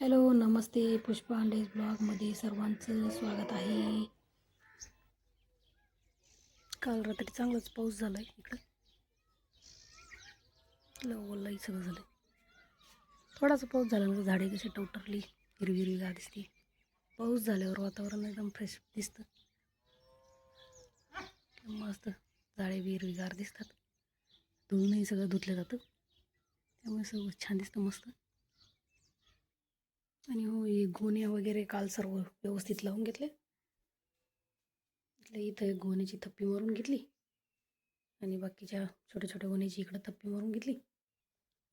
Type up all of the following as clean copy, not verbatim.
Hello नमस्ते पुष्पा अंडेज ब्लॉगमध्ये सर्वांचं स्वागत आहे. काल रात्री चांगलाच पाऊस झाला आहे इकडं. ओलही सगळं झालं. थोडासा पाऊस झाल्यानंतर झाडे कशी टवटरली हिरवी हिरवीगार दिसते. पाऊस झाल्यावर वातावरण एकदम फ्रेश दिसतं. मस्त झाडे बी हिरवीगार दिसतात. धुळूनही सगळं धुतलं जातं, त्यामुळे सगळं छान दिसतं मस्त. आणि हो हे गोण्या वगैरे काल सर्व व्यवस्थित लावून घेतले. इथं गोण्याची थप्पी मारून घेतली आणि बाकीच्या छोट्या छोट्या गोण्याची इकडं थप्पी मारून घेतली.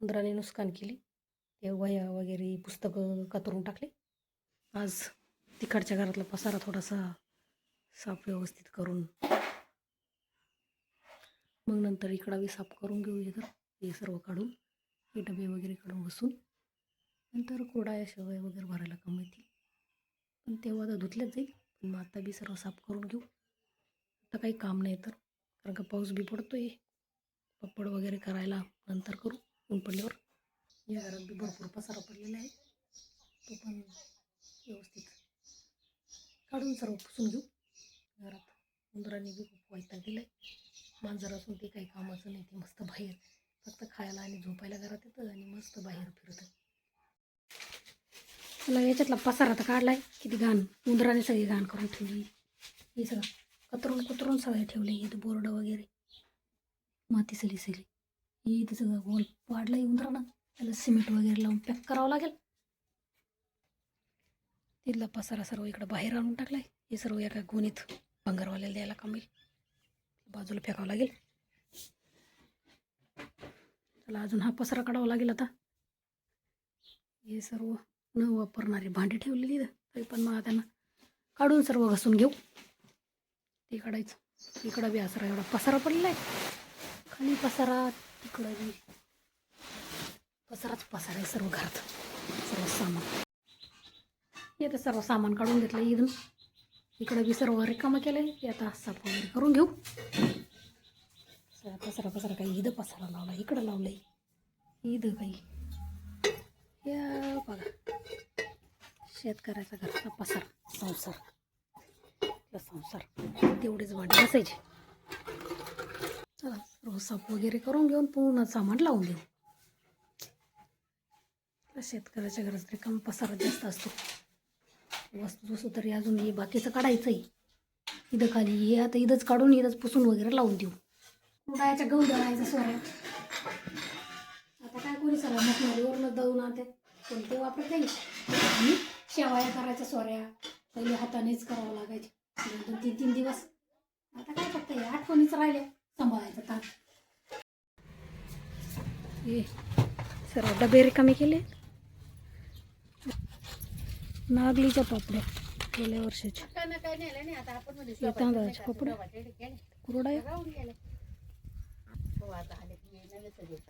उंदराने नुकसान केली. ते वह्या वगैरे पुस्तकं कातरून टाकले. आज तिकडच्या घरातला पसारा थोडासा साफ व्यवस्थित करून मग नंतर इकडं बी साफ करून घेऊ. इथं हे सर्व काढून हे डबे वगैरे काढून बसून नंतर कोडाया शेवया वगैरे भरायला काम येतील. पण तेव्हा तर धुतल्याच जाईल. पण मग आता बी सर्व साफ करून घेऊ. आता काही काम नाही तर, कारण का पाऊस बी पडतोय. पापड वगैरे करायला नंतर करू ऊन पडल्यावर. या घरात बी भरपूर पसारा पडलेला आहे, तो पण व्यवस्थित काढून सर्व पुसून घेऊ. घरात उंदरांनी बी खूप वैताग दिलाय. मांजर असून ते काही कामाचं नाही. ते मस्त बाहेर फक्त खायला आणि झोपायला घरात येतं आणि मस्त बाहेर फिरतं. मला याच्यातला पसारा तर काढलाय. किती घाण उंदराने सगळी घाण करून ठेवली. हे सगळं कतरून सगळे ठेवले. इथं बोर्ड वगैरे माती सली इथं सगळं गोल पाडलंय उंदरानं. त्याला सिमेंट वगैरे लावून पॅक करावं लागेल. तिथला पसारा सर्व इकडं बाहेर आणून टाकलाय. हे सर्व एका गोणीत भंगारवाल्याला द्यायला कमी बाजूला फेकावं लागेल. त्याला अजून हा पसारा काढावा लागेल. आता हे सर्व न वापरणारी भांडी ठेवलेली तरी पण मग त्यांना काढून सर्व घासून घेऊ. ते काढायचं. इकडं बी असं एवढा पसारा पडलेला आहे. खाली पसारा, तिकडं बी पसारा आहे सर्व घरात. सर्व सामान हे तर सर्व सामान काढून घेतलं इथून. इकडं बी सर्व रिकामं केलंय. ते आता साफ वगैरे करून घेऊ. पसारा काही इथं पसारा लावला, इकडं लावलंय इथं काही. या बघा शेतकऱ्याचा घरचा पसारा संसार तेवढेच भांडे बसायचे. चला सर्व साफ वगैरे करून घेऊन पूर्ण सामान लावून घेऊ. शेतकऱ्याच्या घरात रिकामा पसारा जास्त असतो. वस्तू तरी अजून हे बाकीचं काढायचं आहे. इथं खाली हे आता इथंच काढून इथंच पुसून वगैरे लावून देऊ. कुडायच्या गहू दळायचं सोऱ्या. आता काय कोणी सर्व मशनरीवरनं दळून आणते, पण ते वापरत नाही. आणि शेवाया करायच्या सोऱ्या पहिले हातानेच करावं लागायचे 2-3 दिवस. आता काय फक्त हे आठवणीच राहिले सांभाळायचं ताट. हे सर्व डबे रिकामे केले. नागलीच्या पापड्या गेल्या वर्षाच्या, तांदळाचे पापड कुरडाया.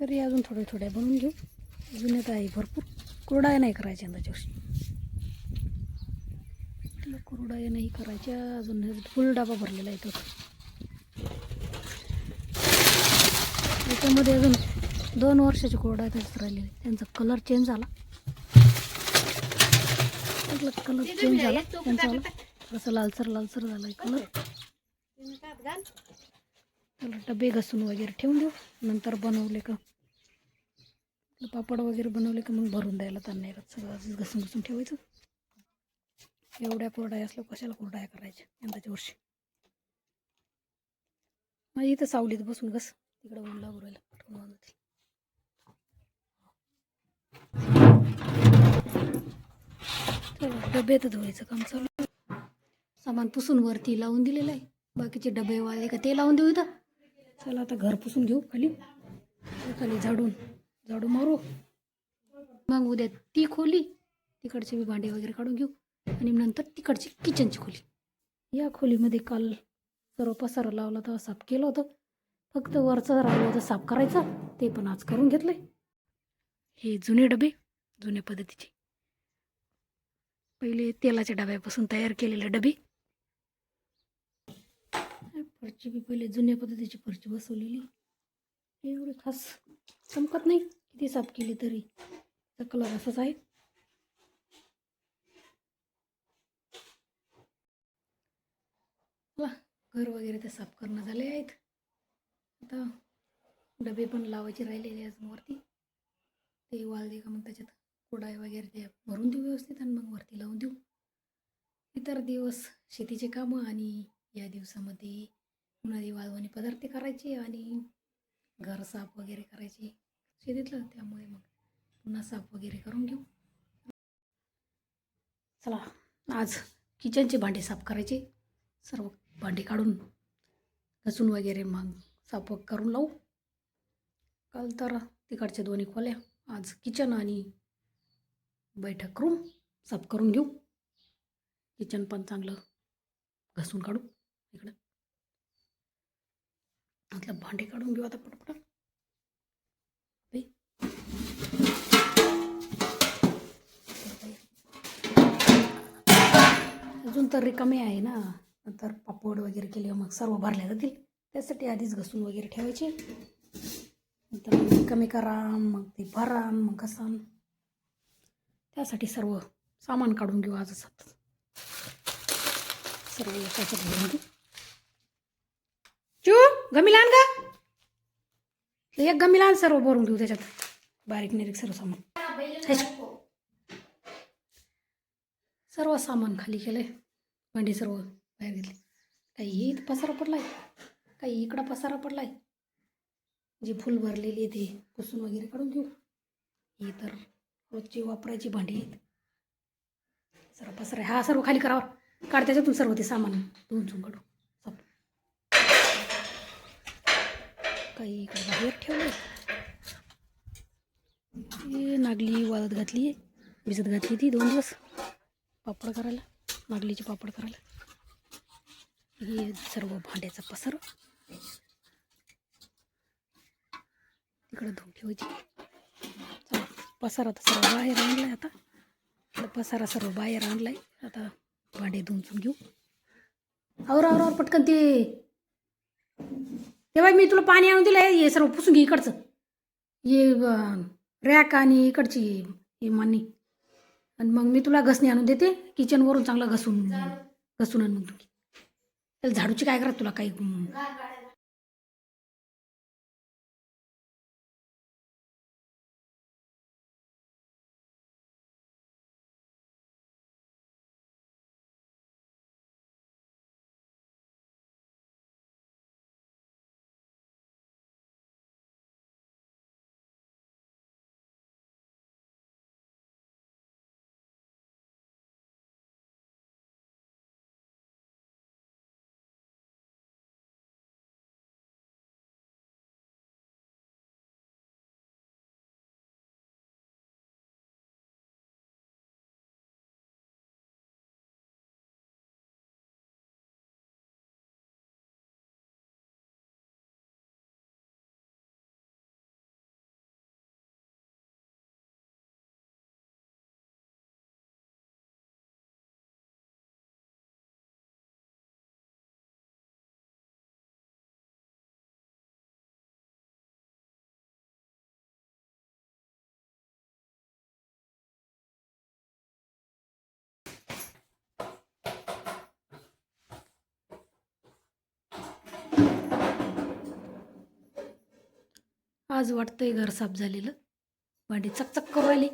तरी अजून थोड्या बनवून घेऊ. जुन्यात आहे भरपूर. कुरडाया नाही करायच्या यंदाच्या वर्षी. कुरडाया नाही करायच्या. अजून फुल डबा भरलेला आहे तो. त्याच्यामध्ये अजून 2 वर्षाचे कुरडाया तसेच राहिलेले. त्यांचा कलर चेंज झाला. त्यांचा असं लालसर झालाय कलर. त्याला डबे घासून वगैरे ठेवून देऊ. नंतर बनवले का पापड वगैरे बनवले का मग भरून द्यायला त्यांना सगळं घसून ठेवायचं. एवढ्या कुरड्या असल्या कशाला कुरड्या करायच्या यंदाच्या वर्षी. मग इथं सावलीत बसून घस, तिकडं ऊन लागू राहिलं पटकन वाजवते. डबे तर धुवायचं काम चालू. सामान पुसून वरती लावून दिलेलं आहे. बाकीचे डबे वाळले का ते लावून देऊ इथं. चला आता घर पुसून घेऊ. खाली झाडू मारू. मग उद्या ती खोली तिकडचे बी भांडे वगैरे काढून घेऊ आणि नंतर तिकडची किचनची खोली. या खोलीमध्ये काल सर्व पसारा लावला तर साफ केलं होतं. फक्त वरचं राहिलं होतं साफ करायचं, ते पण आज करून घेतलंय. हे जुने डबे, जुन्या पद्धतीचे पहिले तेलाच्या डब्यापासून तयार केलेले डबे. फरची बी पहिले जुन्या पद्धतीची फरची बसवलेली. एवढी खास चमकत नाही किती साफ केली तरी. कलर असाच आहे. चला घर वगैरे ते साफ करणं झाले आहेत. आता डबे पण लावायचे राहिलेले अजून वरती. ते वाळले का मग त्याच्यात कुडाय वगैरे ते भरून देऊ व्यवस्थित आणि मग वरती लावून देऊ. इतर दिवस शेतीचे कामं आणि या दिवसामध्ये उन्हाळी वाळवणी पदार्थ करायचे आणि घर साफ वगैरे करायचे शेतीतलं. त्यामुळे मग पुन्हा साफ वगैरे करून घेऊ. चला आज किचनचे भांडे साफ करायचे. सर्व भांडे काढून घासून वगैरे मग साफ करून लावू. काल तर तिकडच्या दोन्ही खोल्या, आज किचन आणि बैठक रूम साफ करून घेऊ. किचन पण चांगलं घासून काढू. इकडं म्हटलं भांडे काढून घेऊ आता पटपट. अजून तर रिकामे आहे ना, नंतर पापड वगैरे केले मग सर्व भरल्या जातील. त्यासाठी आधीच घासून वगैरे ठेवायचे. नंतर रिकामे करा, मग ते भरा, मग घसा. त्यासाठी सर्व सामान काढून घेऊ आजच. सर्व एकाच्यात भरून घेऊ. गमीला आण का, एक गमीला आण, सर्व भरून घेऊ त्याच्यात बारीक निरीक सर्व सामान. सर्व सामान खाली केलंय. भांडी सर्व बाहेर घेतली. काही इथं पसारा पडलाय, काही इकडं पसारा पडलाय. जी फुल भरलेली ते पुसून वगैरे काढून घेऊ. ही तर रोजची वापरायची भांडी आहेत. सर्व पसारा हा सर्व खाली करावा. काढ त्याच्यातून सर्व ते सामान धुवून काढू. काही इकडे बाहेर ठेवले. नागली वाळत घातली, भिजत घातली ती 2 दिवस पापड करायला, नागलीचे पापड करायला. हे सर्व भांड्याचा पसारा तिकडं धुवून ठेवायची. चला पसारा तर सर्व बाहेर आणलाय. आता पसारा सर्व बाहेर आणलाय. आता भांडे धुवून घेऊ. और पटकन ते तेव्हा मी तुला पाणी आणून दिलं. हे सर्व पुसून घे इकडचं. हे रॅक आणि इकडची ही मानी. आणि मग मी तुला घसणी आणून देते किचनवरून चांगलं घसून आण. मग तुम्ही त्याला झाडूची काय करा तुला काही. आज वाटतंय घर साफ झालेलं. भांडी चकचक करू राहिली.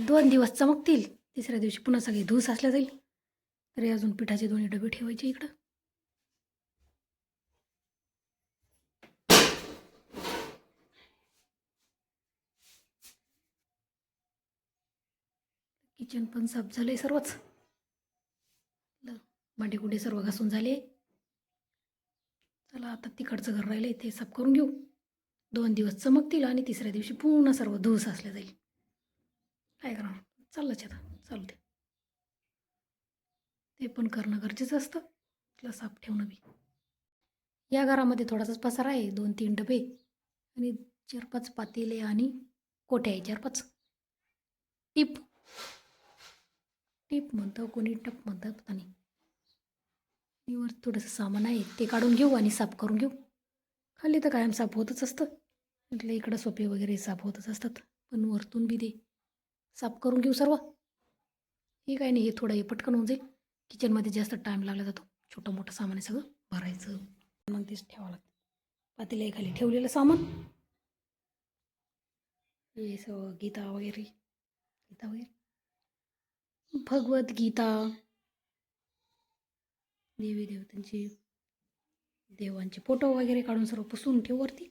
2 दिवस चमकतील. तिसऱ्या दिवशी पुन्हा सगळी धूळ साचल्या जाईल. तरी अजून पिठाचे 2 डबे ठेवायचे इकडं. किचन पण साफ झालंय सर्वच. भांडी कुंडे सर्व घासून झाले. चला आता तिकडचं घर राहिलंय ते साफ करून घेऊ. 2 दिवस चमकतील आणि तिसऱ्या दिवशी पुन्हा सर्व धूळ साचल्या जाईल. काय करणार, चाललंच आता, चालू दे. ते पण करणं गरजेचं असतं. तिला साफ ठेवणं बी. या घरामध्ये थोडासाच पसारा आहे. 2-3 डबे आणि 4-5 पातेले आणि कोठ्या आहे. 4-5 टीप म्हणतं कोणी, टप म्हणतं पता नाही. वर थोडंसं सामान आहे ते काढून घेऊ आणि साफ करून घेऊ. खाली तर कायम साफ होतच असतं. म्हटलं इकडं सोपे वगैरे साफ होतच असतात. पण वरतून बी ते साफ करून घेऊ सर्व. हे काय नाही, हे थोडं हे पटकन होऊन जाईल. किचनमध्ये जास्त टाईम लागला जातो. छोटं मोठं सामान आहे सगळं भरायचं. मग तेच ठेवावं लागतं. पातेल्या खाली ठेवलेलं सामान हे सगळं गीता वगैरे भगवद्गीता, देवी देवतांची देवांचे फोटो वगैरे काढून सर्व पुसून ठेव वरती.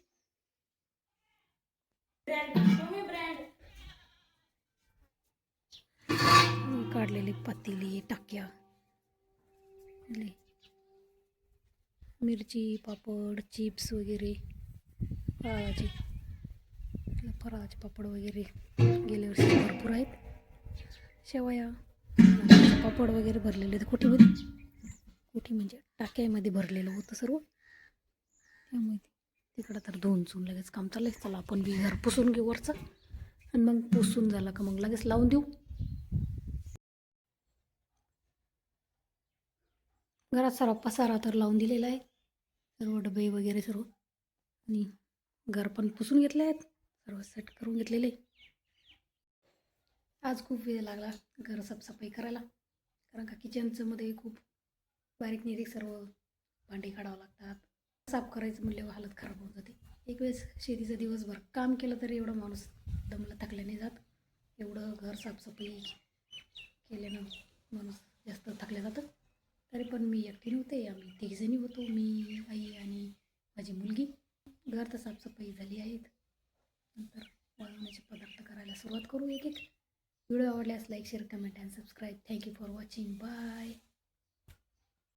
काढलेले पातेली टाक्या, मिरची पापड चिप्स वगैरे फराळाचे पापड वगैरे गेल्या वर्षी भरपूर आहेत. शेवया पापड वगैरे भरलेले आहेत कोठी म्हणजे टाक्यामध्ये भरलेलं होतं सर्व. त्यामुळे तिकडं तर धुवून चून लगेच काम चाललंय. चला आपण बी घर पुसून घेऊ वरचं आणि मग पुसून झालं का मग लगेच लावून देऊ. घरात सर्व पसारा तर लावून दिलेला आहे, सर्व डबे वगैरे सर्व, आणि घर पण पुसून घेतले आहेत, सर्व सेट करून घेतलेले. आज खूप वेळ लागला घर साफसफाई करायला, कारण का किचनचं मध्ये खूप बारीक निरीक सर्व भांडी काढावं लागतात. साफ करायचं म्हणल्यावर हालत खराब होऊन जाते. एक वेळेस शेतीचं दिवसभर काम केलं तरी एवढं माणूस दमला थकल्या नाही जात. एवढं घर साफसफाई केल्यानं माणूस जास्त थकल्या जातं. तरी पण मी एकटी नव्हते, आम्ही तिघीजणी होतो, मी आई आणि माझी मुलगी. घर तर साफसफाई झाली आहेत. नंतर बनवण्याचे पदार्थ करायला सुरुवात करू एक एक. व्हिडिओ आवडल्यास like share comment and subscribe. Thank you for watching. Bye.